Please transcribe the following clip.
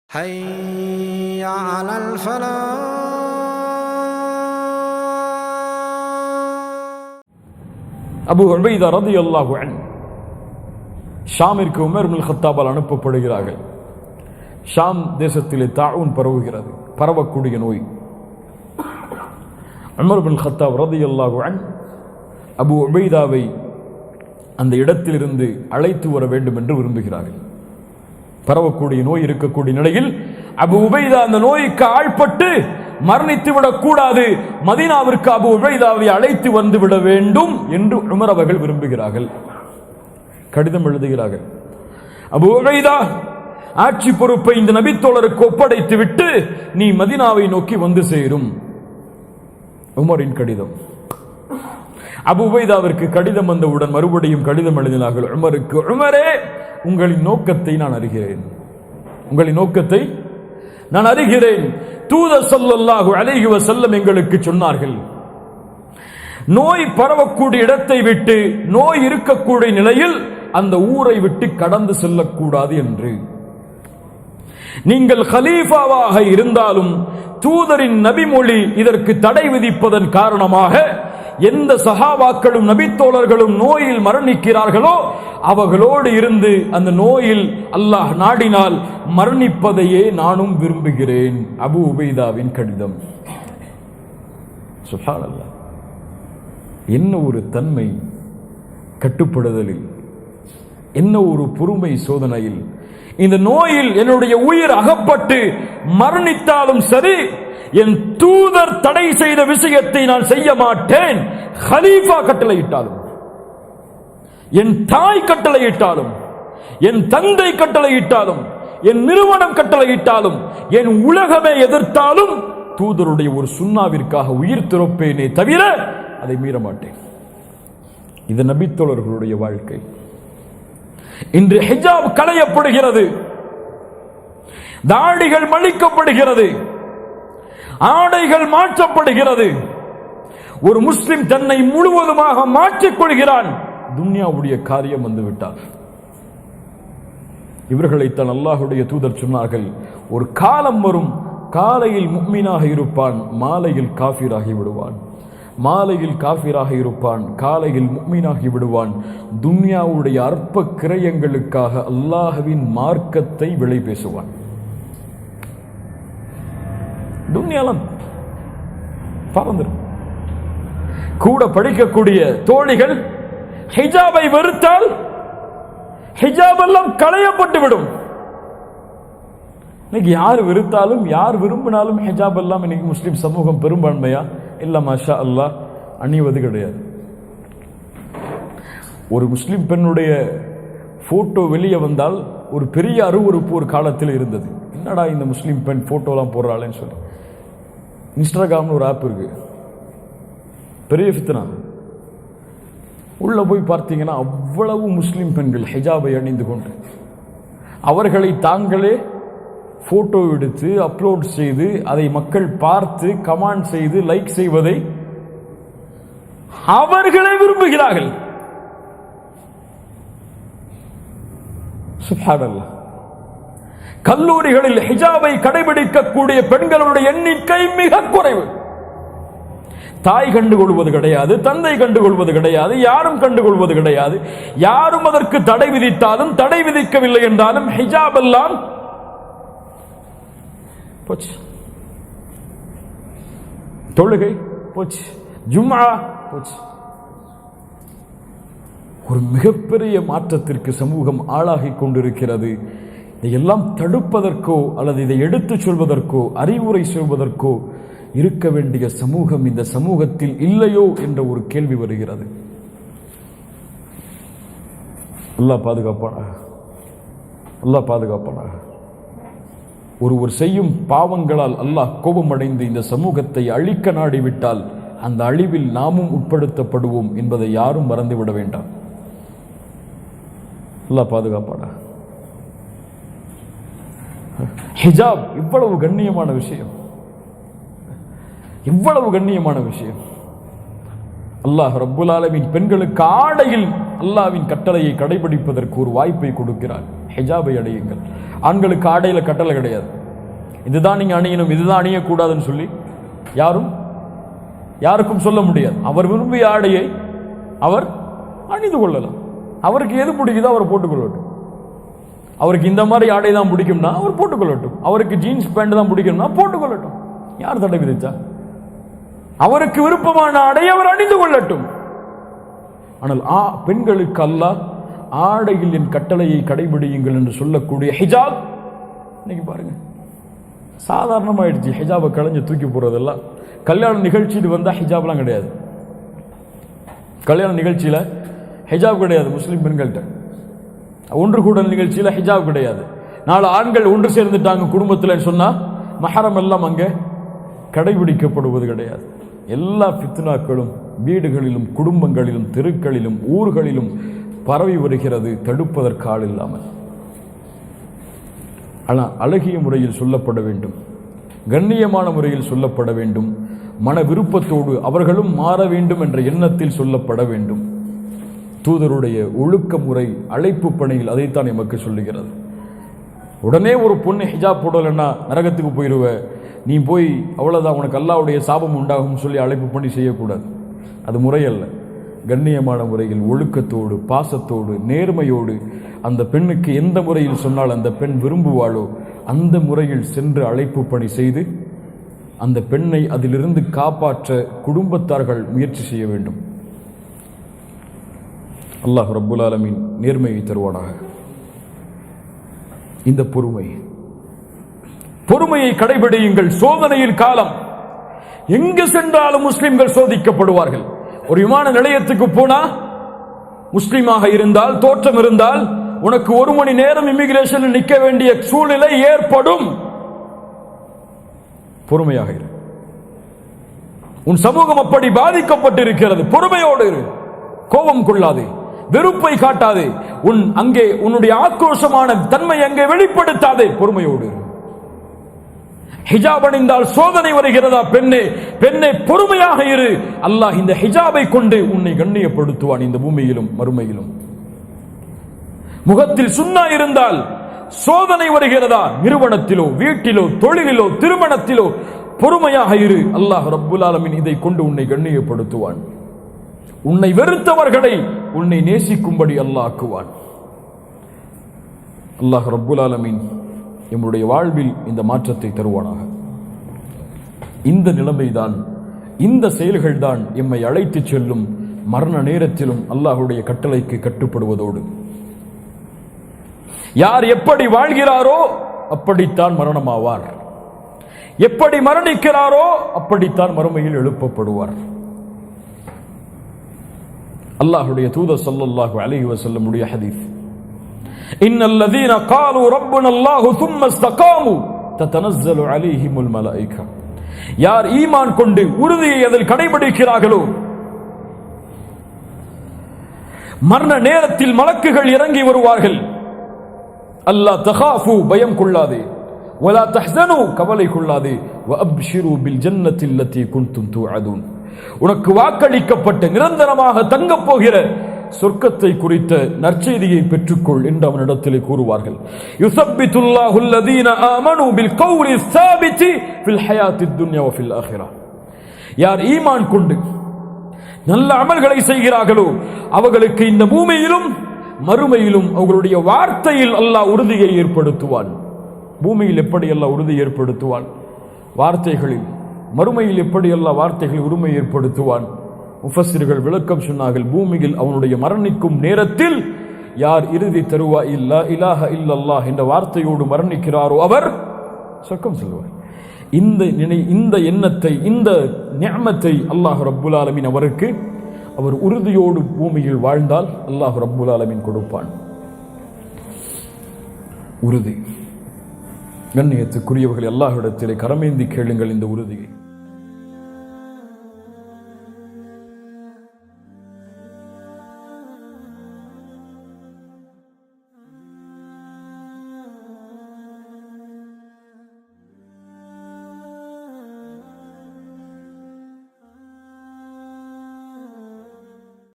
حي على الفلاح. Abu Ubaida ரலியல்லாஹு அன்ஹு ஷாமிற்கு Umar ibn கத்தாபால் அனுப்பப்படுகிறார்கள். Sham தேசத்திலே தாஊன் பரவுகிறது, பரவக்கூடிய நோய். உமர் இப்னு கத்தாப் ரலியல்லாஹு அன்ஹு அபூ உபைதாவை அந்த இடத்திலிருந்து அழைத்து வர வேண்டும் என்று விரும்புகிறார்கள். பரவக்கூடிய நோய் இருக்கக்கூடிய நிலையில் அபூ உபைதா அந்த நோய்க்கு ஆள்பட்டு மரணித்து விடக்கூடாது, மதீனாவிற்கு அபூ உபைதாவை அழைத்து வந்து விட வேண்டும் என்று உமர் அவர்கள் விரும்புகிறார்கள். கடிதம் எழுதுகிறார்கள். அபூ உபைதா, ஆட்சி பொறுப்பை இந்த நபித்தோழருக்கு ஒப்படைத்து விட்டு நீ மதீனாவை நோக்கி வந்து சேரும். உமரின் கடிதம். அபூ உபைதாவிற்கு கடிதம் வந்தவுடன் மறுபடியும் கடிதம் எழுதினார்கள் உமருக்கு. உமரே, உங்களின் நோக்கத்தை நான் அறிகிறேன், உங்களின் நோக்கத்தை நான் அறிகிறேன். தூதர் ஸல்லல்லாஹு அலைஹி வஸல்லம் எங்களுக்கு சொன்னார்கள், நோய் பரவக்கூடிய இடத்தை விட்டு, நோய் இருக்கக்கூடிய நிலையில் அந்த ஊரை விட்டு கடந்து செல்லக்கூடாது என்று. நீங்கள் கலீஃபாவாக இருந்தாலும் தூதரின் நபிமொழி இதற்கு தடை விதிப்பதன் காரணமாக எந்த சஹாபாக்களும் நபித்தோழர்களும் நோயில் மரணிக்கிறார்களோ அவர்களோடு இருந்து அந்த நோயில் அல்லாஹ் நாடினால் மரணிப்பதையே நானும் விரும்புகிறேன். அபூ உபைதாவின் கடிதம். சுப்ஹானல்லாஹ், என்ன ஒரு தன்மை கட்டுப்படுதலில், என்ன ஒரு பொறுமை சோதனையில். இந்த நோயில் என்னுடைய உயிர் அகப்பட்டு மரணித்தாலும் சரி, என் தூதர் தடை செய்த விஷயத்தை நான் செய்ய மாட்டேன். கலீஃபா கட்டளையிட்டாலும், என் தாய் கட்டளையிட்டாலும், என் தந்தை கட்டளையிட்டாலும், என் நிறுவனம் கட்டளையிட்டாலும், என் உலகமே எதிர்த்தாலும் தூதருடைய ஒரு சுன்னாவிற்காக உயிர் துறப்பேனே தவிர அதை மீற மாட்டேன். இது நபித்தோழர்களுடைய வாழ்க்கை. இன்று ஹிஜாப் களையப்படுகிறது, தாடிகள் மலிக்கப்படுகிறது, ஆடைகள் மாற்றப்படுகிறது. ஒரு முஸ்லிம் தன்னை முழுவதுமாக மாற்றிக்கொள்கிறான். துன்யாவுடைய காரியம் வந்துவிட்டார். இவர்களைத்தான் அல்லாஹுடைய தூதர் சொன்னார்கள், ஒரு காலம் வரும், காலையில் முஃமினாக இருப்பான், மாலையில் காஃபிராகி விடுவான். மாலையில் காஃபிராக இருப்பான், காலையில் முஃமினாகி விடுவான். துன்யாவுடைய அற்ப கிரயங்களுக்காக அல்லாஹ்வின் மார்க்கத்தை விலை பேசுவான். துன்யாலாம் பறந்துரும். கூட படிக்கக்கூடிய தோழிகள் ஹிஜாபை வெறுத்தால் ஹிஜாப் எல்லாம் களையப்பட்டு விடும். இன்னைக்கு யார் வெறுத்தாலும் யார் விரும்பினாலும் ஹிஜாப் எல்லாம் இன்னைக்கு முஸ்லிம் சமூகம் பெரும்பான்மையா இல்ல மாஷா அல்லாஹ் அணிவது கிடையாது. ஒரு முஸ்லிம் பெண்ணுடைய போட்டோ வெளியே வந்தால் ஒரு பெரிய அருவருப்பு ஒரு காலத்தில் இருந்தது. என்னடா இந்த முஸ்லிம் பெண் போட்டோலாம் போடுறாளேன்னு சொல்லி. இன்ஸ்டாகிராம்னு ஒரு ஆப் இருக்கு, பெரிய ஃபித்னா. உள்ள போய் பார்த்தீங்கன்னா அவ்வளவு முஸ்லிம் பெண்கள் ஹிஜாபை அணிந்து கொண்டு அவர்களை தாங்களே போட்டோ எடுத்து அப்லோட் செய்து அதை மக்கள் பார்த்து கமெண்ட் செய்து லைக் செய்வதை அவர்களே விரும்புகிறார்கள். சுப்ஹானல்லாஹ். கல்லூரிகளில் ஹிஜாபை கடைபிடிக்கக்கூடிய பெண்களுடைய எண்ணிக்கை மிக குறைவு. தாய் கண்டுகொள்வது கிடையாது, தந்தை கண்டுகொள்வது கிடையாது, யாரும் கண்டுகொள்வது கிடையாது. யாரும் அதற்கு தடை விதித்தாலும் தடை விதிக்கவில்லை என்றாலும் ஹிஜாப் எல்லாம் போச்சு. தொழுகை போச்சு, ஜும்ஆ போச்சு. ஒரு மிகப்பெரிய மாற்றத்திற்கு சமூகம் ஆளாகி கொண்டிருக்கிறது. இதையெல்லாம் தடுப்பதற்கோ அல்லது இதை எடுத்துச் சொல்வதற்கோ அறிவுரை சொல்வதற்கோ இருக்க வேண்டிய சமூகம் இந்த சமூகத்தில் இல்லையோ என்ற ஒரு கேள்வி வருகிறது. அல்லாஹ் பாதுகாப்பானா, அல்லாஹ் பாதுகாப்பானா. ஒருவர் செய்யும் பாவங்களால் அல்லாஹ் கோபமடைந்து இந்த சமூகத்தை அழிக்க நாடிவிட்டால் அந்த அழிவில் நாமும் உட்படுத்தப்படுவோம் என்பதை யாரும் மறந்துவிட வேண்டாம். அல்லாஹ் பாதுகாப்பானா. ஹிஜாப் இவ்வளவு கண்ணியமான விஷயம், இவ்வளவு கண்ணியமான விஷயம். அல்லாஹ் ரப்புல் ஆலமீன் பெண்களுக்கு ஆடையில் அல்லாஹ்வின் கட்டளையை கடைபிடிப்பதற்கு ஒரு வாய்ப்பை கொடுக்கிறார். ஹிஜாபை அடையுங்கள். ஆண்களுக்கு ஆடையில கட்டளை கிடையாது. இதுதான் நீங்க அணியணும், இதுதான் அணியக்கூடாதுன்னு சொல்லி யாருக்கும் சொல்ல முடியாது. அவர் விரும்பிய ஆடையை அவர் அணிந்து கொள்ளலாம். அவருக்கு எது பிடிக்குதோ அவர் போட்டுக்கொள்ளட்டும். அவருக்கு இந்த மாதிரி ஆடை தான் பிடிக்கும்னா அவர் போட்டுக்கொள்ளட்டும். அவருக்கு ஜீன்ஸ் பேண்ட் தான் பிடிக்கும்னா போட்டுக்கொள்ளட்டும். யார் தடை விதிச்சா? அவருக்கு விருப்பமான ஆடை அவர் அணிந்து கொள்ளட்டும். ஆனால் பெண்களுக்கு அல்லாஹ் ஆடையில் என் கட்டளையை கடைபிடியுங்கள் என்று சொல்லக்கூடிய ஹிஜாப் இன்னைக்கு பாருங்க சாதாரணமாயிடுச்சு. ஹிஜாபை களைஞ்சு தூக்கி போறதெல்லாம் கல்யாண நிகழ்ச்சியில் வந்தா ஹிஜாப்லாம் கிடையாது. கல்யாண நிகழ்ச்சியில ஹிஜாப் கிடையாது. முஸ்லிம் பெண்கள்கிட்ட ஒன்று கூடல் நிகழ்ச்சியில ஹிஜாப் கிடையாது. 4 ஆண்கள் ஒன்று சேர்ந்துட்டாங்க குடும்பத்தில் சொன்னா மஹரம் எல்லாம் அங்கே கடைபிடிக்கப்படுவது கிடையாது. எல்லா ஃபித்னாக்களும் வீடுகளிலும் குடும்பங்களிலும் தெருக்களிலும் ஊர்களிலும் பரவி வருகிறது, தடுப்பதற்கு ஆள் இல்லாமல். ஆனால் அழகிய முறையில் சொல்லப்பட வேண்டும், கண்ணியமான முறையில் சொல்லப்பட வேண்டும், மன விருப்பத்தோடு அவர்களும் மாற வேண்டும் என்ற எண்ணத்தில் சொல்லப்பட வேண்டும். தூதருடைய ஒழுக்க முறை அழைப்பு பணியில் அதைத்தான் எமக்கு சொல்லுகிறது. உடனே ஒரு பொண்ணு ஹிஜாப் போடலைன்னா நரகத்துக்கு போயிடுவ, நீ போய் அவ்வளோதான் உனக்கு அல்லாஹ்வுடைய சாபம் உண்டாகும் சொல்லி அழைப்பு பண்ணி செய்யக்கூடாது. அது முறையல்ல. கண்ணியமான முறையில் ஒழுக்கத்தோடு பாசத்தோடு நேர்மையோடு அந்த பெண்ணுக்கு எந்த முறையில் சொன்னால் அந்த பெண் விரும்புவாளோ அந்த முறையில் சென்று அழைப்பு பணி செய்து அந்த பெண்ணை அதிலிருந்து காப்பாற்ற குடும்பத்தார்கள் முயற்சி செய்ய வேண்டும். அல்லாஹ் ரப்புல் ஆலமீன் நேர்மையை தருவானாக. இந்த பொறுமையை கடைபிடியுங்கள். சோதனையின் காலம், எங்கு சென்றாலும் முஸ்லிம்கள் சோதிக்கப்படுவார்கள். ஒரு விமான நிலையத்துக்கு போனா முஸ்லிமாக இருந்தால் தோற்றம் இருந்தால் உனக்கு 1 மணி நேரம் இமிகிரேஷன் நிற்க வேண்டிய சூழ்நிலை ஏற்படும். பொறுமையாக இரு. உன் சமூகம் அப்படி பாதிக்கப்பட்டிருக்கிறது. பொறுமையோடு இரு. கோபம் கொள்ளாதே, வெறுப்பை காட்டாதே, அங்கே உன்னுடைய ஆக்ரோஷமான தன்மை அங்கே வெளிப்படுத்தாதே. பொறுமையோடு இரு. ஹிஜாப் அணிந்தால் சோதனை வருகிறதா? பெண்ணே பொறுமையாக இரு. அல்லாஹ் இந்த ஹிஜாபை கொண்டு உன்னை கண்ணியப்படுத்துவான் இந்த பூமியிலும் மறுமையிலும். முகத்தில் சுன்னா இருந்தால் சோதனை வருகிறதா? நிறுவனத்திலோ வீட்டிலோ தொழிலிலோ திருமணத்திலோ பொறுமையாக இரு. அல்லாஹ் ரப்புல் ஆலமீன் இதை கொண்டு உன்னை கண்ணியப்படுத்துவான். உன்னை வெறுத்தவர்களை உன்னை நேசிக்கும்படி அல்லாஹ் ஆக்குவான். அல்லாஹ் ரப்புல் ஆலமீன் நம்முடைய வாழ்வில் இந்த மாற்றத்தை தருவானாக. இந்த நிலைமைதான், இந்த செயல்கள் தான் எம்மை அழைத்து செல்லும் மரண நேரத்திலும் அல்லாஹ்வுடைய கட்டளைக்கு கட்டுப்படுவதோடு. யார் எப்படி வாழ்கிறாரோ அப்படித்தான் மரணமாவார். எப்படி மரணிக்கிறாரோ அப்படித்தான் மறுமையில் எழுப்பப்படுவார். அல்லாஹ்வுடைய தூதர் ஸல்லல்லாஹு அலைஹி வஸல்லம் உடைய ஹதீஸ், இன்னல்லதீன காலு ரப்புனா அல்லாஹு ثم استقاموا تتنزل عليهم الملائكة. யார் ஈமான் கொண்டு உறுதியை அதில் கடைபிடிக்கிறார்களோ மரண நேரத்தில் மலக்குகள் இறங்கி வருவார்கள். அல்லா தகாஃபு பயம் கொள்ளாதே, வலா தஹ்ஸனு கவலை கொள்ளாதே, வஅப்ஷிரு பில் ஜன்னத்தி அல்லதி குன்தும் துஅதுன். உனக்கு வாக்களிக்கப்பட்ட நிரந்தரமாக தங்கப் போகிற சொர்க்கத்தை குறித்த நற்செய்தியை பெற்றுக்கொள் என்று அவனிடத்திலே கூறுவார்கள். யுஸப்பித்துல்லாஹு அல்லதீன ஆமனு பில் கௌலி ஸாபிதி ஃபில் ஹயாத்தித் துன்யா வ ஃபில் ஆখিরা. யார் ஈமான் கொண்டு நல்ல அமல்களை செய்கிறார்களோ அவர்களுக்கு இந்த பூமியிலும் மறுமையிலும் அவர்களுடைய வார்த்தையில் அல்லாஹ் உறுதியை ஏற்படுத்துவான். பூமியில் எப்படி அல்லாஹ் உறுதி ஏற்படுத்துவான்? வார்த்தைகளில். மறுமையில் எப்படி அல்லாஹ் வார்த்தைகளில் உரிமை ஏற்படுத்துவான்? முஃபஸ்ஸிர்கள் விளக்கம் சொன்னார்கள். பூமியில் அவனுடைய மரணிக்கும் நேரத்தில் யார் இறுதி தருவா இல்லா இலாஹ இல்லல்லாஹ் என்ற வார்த்தையோடு மரணிக்கிறாரோ அவர் சொர்க்கம் செல்வார். இந்த எண்ணத்தை, இந்த நிஅமத்தை அல்லாஹ் ரப்புல் ஆலமீன் அவருக்கு அவர் உறுதியோடு பூமியில் வாழ்ந்தால் அல்லாஹ் ரப்புல் ஆலமீன் கொடுப்பான். உறுதி. கண்ணியத்துக்குரியவர்கள் அல்லாஹ்விடத்திலே கரமேந்தி கேளுங்கள் இந்த உறுதியை.